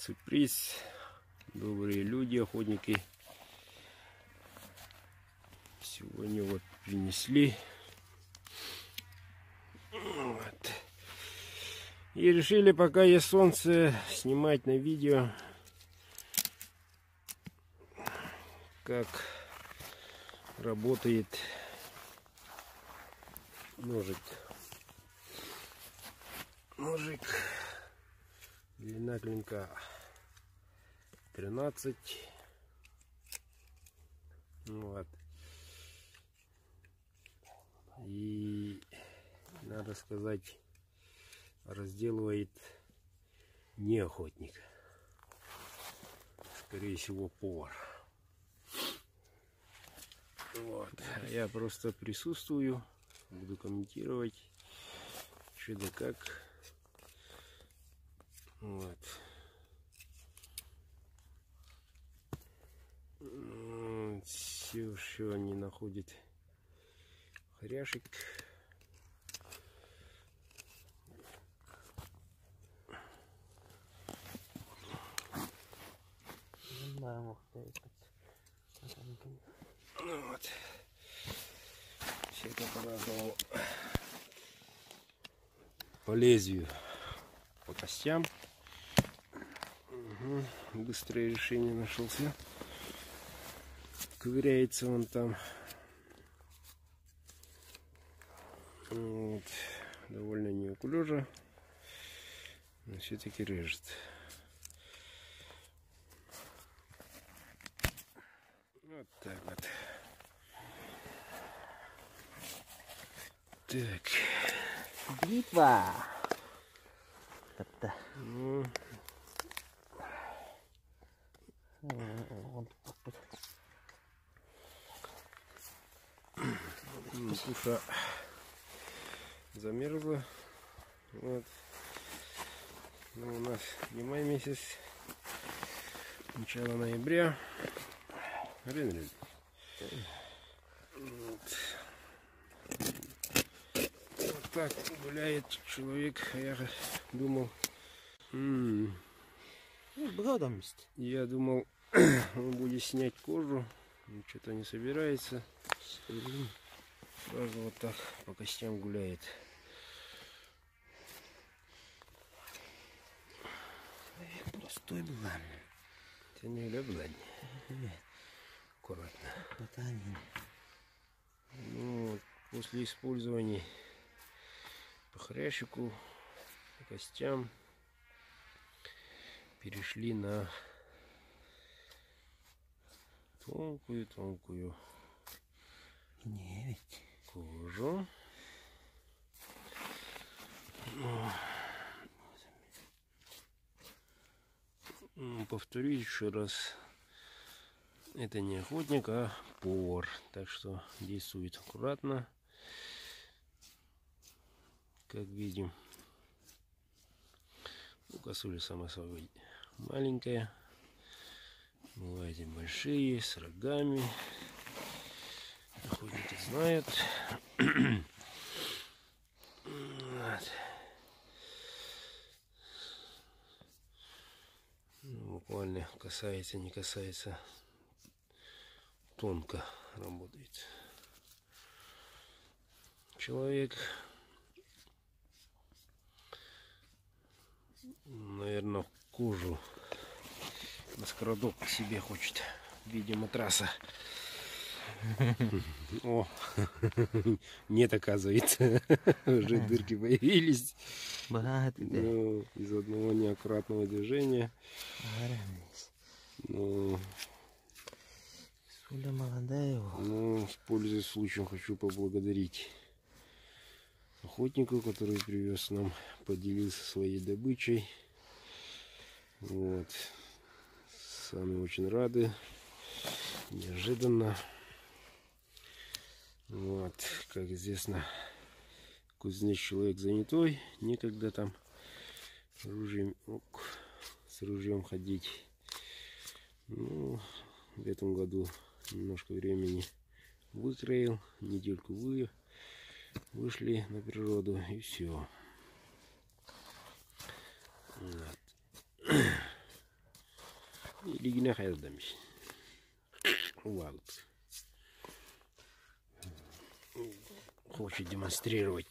Сюрприз. Добрые люди, охотники. Сегодня вот принесли. Вот. И решили, пока есть солнце, снимать на видео, как работает ножик. Длина клинка 13. Вот. И надо сказать, разделывает не охотник, скорее всего повар. Вот. Я просто присутствую, буду комментировать, что да как. Вот. Все они находят хряшек. Ну вот. Все это по-разному. По лезвию, по костям. Угу. Быстрое решение нашелся. Ковыряется он там. Вот. Довольно неуклюже, но все-таки режет. Вот так вот. Так. Бритва. Ну. Туша замерзла. Вот. Ну, у нас не май месяц, начало ноября. Вот. Вот так гуляет человек. Я думал, я думал, он будет снять кожу, но что-то не собирается. Сразу вот так по костям гуляет. Простой была. Это не была. Аккуратно. Ну, после использования по хрящику, по костям перешли на тонкую кожу. Повторюсь еще раз, это не охотник, а повар, так что действует аккуратно, как видим. Ну, косуля сама собой маленькая, бывают и большие, с рогами, охотники знают. Вот. Буквально касается, не касается, тонко работает человек. Наверное, кожу на скородок к себе хочет в виде матраса. О, нет, оказывается, уже дырки появились. Ну, из одного неаккуратного движения. Ну, пользуясь случаем, хочу поблагодарить охотнику, который привез нам, поделился своей добычей. Вот. Сами очень рады. Неожиданно. Вот. Как известно, кузнец человек занятой. Некогда там с ружьем ходить. Ну, в этом году немножко времени выкроил. Недельку вышли на природу, и все. Вот. Ilgine hayal demiş. Вот. Хочет демонстрировать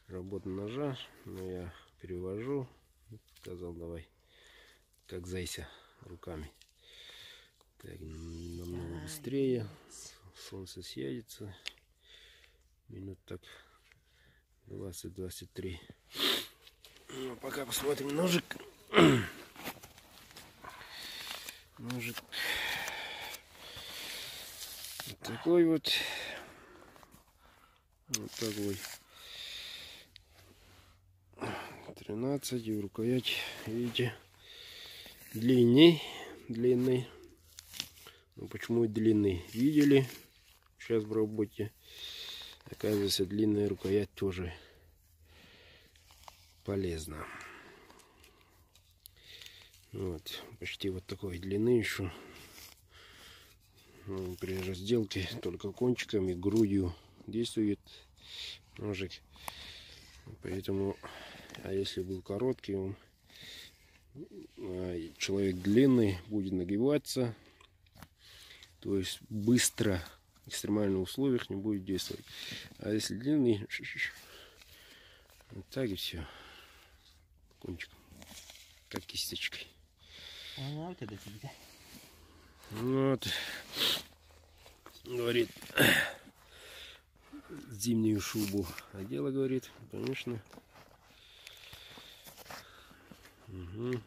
работу ножа, но я перевожу. Сказал, давай, как зайся руками. Так, намного быстрее. Солнце съедется. Минут так 20-23. Ну, пока посмотрим ножик. Ножик. Вот такой вот. Вот такой. 13 и рукоять, видите, длинный. Ну, почему длинный? Видели сейчас в работе. Оказывается, длинная рукоять тоже полезна. Вот, почти вот такой длины еще. Ну, при разделке только кончиками, грудью действует ножик. Поэтому, а если был короткий, он, человек длинный, будет нагибаться. То есть быстро в экстремальных условиях не будет действовать. А если длинный, вот так и все. Кончиком, как кисточкой. Вот. Говорит, зимнюю шубу одела, говорит, конечно. Угу.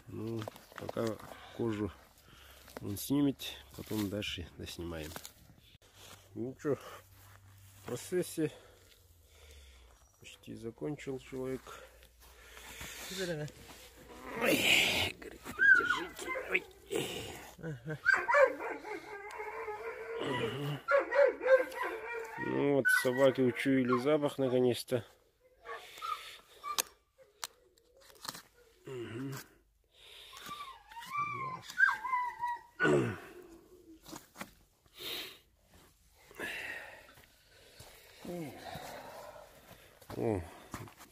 Ну, пока кожу он снимет, потом дальше доснимаем. Ну что, в процессе почти закончил человек. Ой, говорит, держите. Ой. Ага. Угу. Ну вот, собаки учуяли запах наконец-то. Угу. О,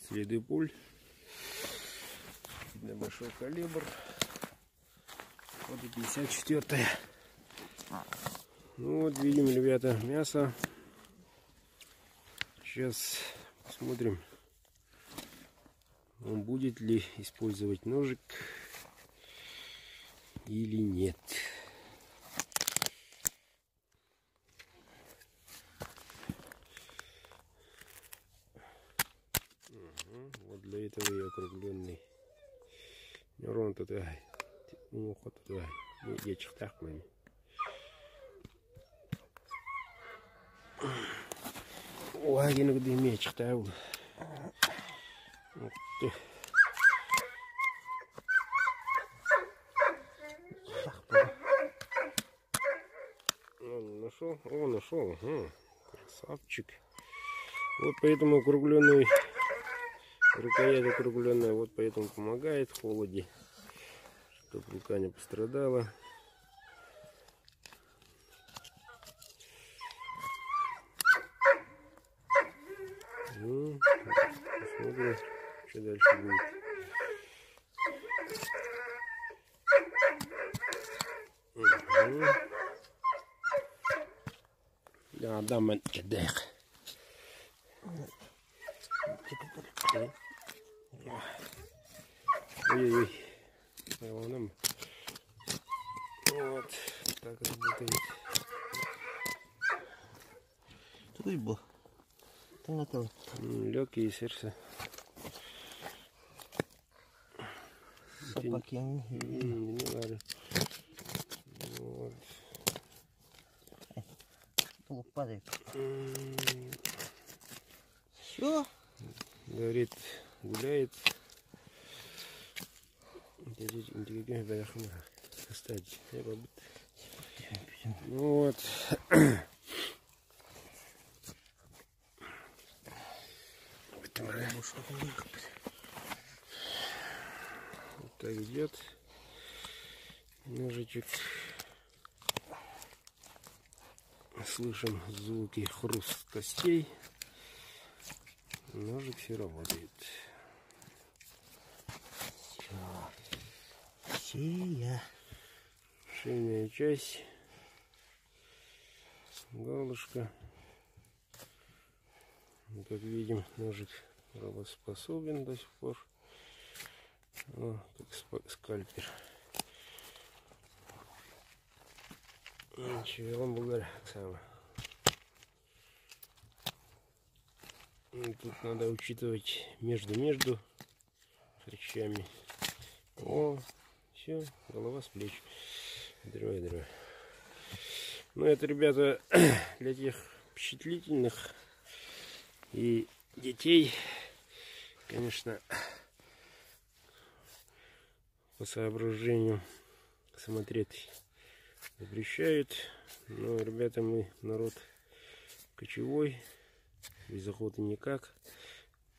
следы пуль. Для большой калибр. Вот и 54-я. Ну вот, видим, ребята, мясо. Сейчас посмотрим, он будет ли использовать ножик или нет. Вот для этого и округленный. Нейрон тут уход тут я чихтах мани. Лагин где меня чихтал. Нашел? О, нашел. Красавчик. Вот поэтому округленный. Рукоять округленная, вот поэтому помогает в холоде, чтобы рука не пострадала. Ну, посмотрим, что дальше будет. Да, да, man кедех. Ой-ой-ой. Вот, так работает. Рыба. Легкие сердце. Собаки не надо. Вот. Падает. Все. Говорит, гуляет. Кстати, ну вот. Вот так идет ножичек. Слышим звуки хруст костей. Ножик все работает. Шея. Шейная часть. Горлышко. Как видим, ножик работоспособен до сих пор. О, как скальпер. Ничего, благодаря Оксана. Тут надо учитывать между хрящами. О, все, голова с плеч. Дрова. Ну, это, ребята, для тех впечатлительных и детей, конечно, по соображению смотреть запрещают. Но, ребята, мы народ кочевой, без охоты никак.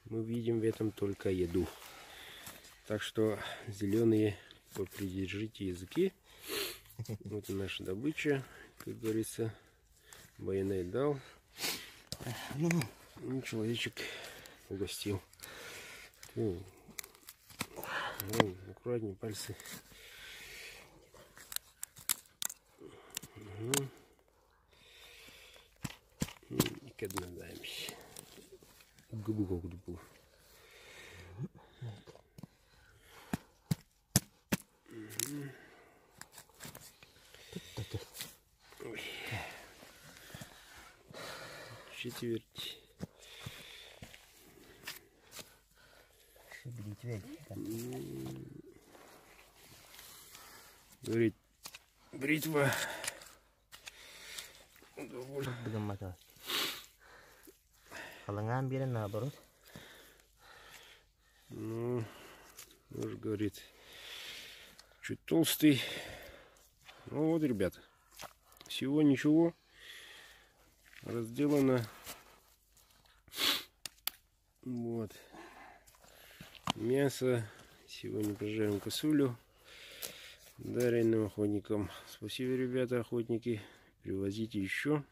Мы видим в этом только еду. Так что, зеленые, попридержите языки. Вот и наша добыча, как говорится. Байонет дал. И человечек угостил. Аккуратнее пальцы. Угу. Никогда даемся. Губу. Четверть. Говорит, бритва. Будем мотать. Халаган берем наоборот. Ну, тоже говорит, чуть толстый. Ну вот, ребята, всего ничего. Разделано. Вот. Мясо. Сегодня прижаем косулю. Даренным охотникам. Спасибо, ребята, охотники. Привозите еще.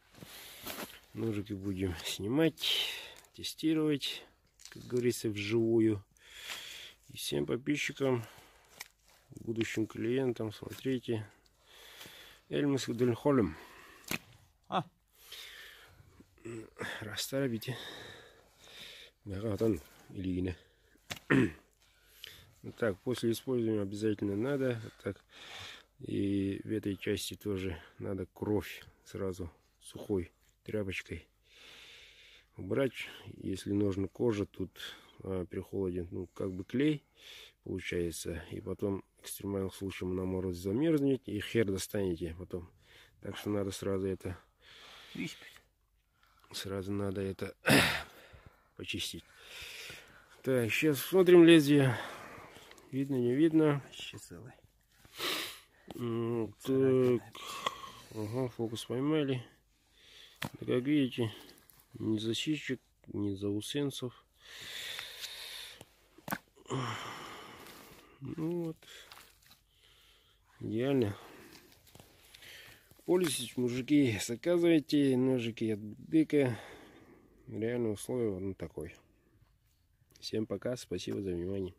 Ножики будем снимать, тестировать, как говорится, вживую. И всем подписчикам, будущим клиентам, смотрите. Эльмус Дельхолем. Расставите. Или так, после использования обязательно надо. Так, и в этой части тоже надо кровь сразу сухой тряпочкой убрать. Если нужна кожа, тут при холоде, ну, как бы клей получается. И потом в экстремальных случаях она может замерзнуть, и хер достанете потом. Так что надо сразу это... Сразу надо это почистить. Так, сейчас смотрим лезвие. Видно, не видно. Счастливый. Так. Ага, фокус поймали. Да, как видите, ни засечек, ни заусенцев. Ну вот. Идеально. Пользуйтесь, мужики, заказывайте ножики от Быка. Реально условия вот такой. Всем пока, спасибо за внимание.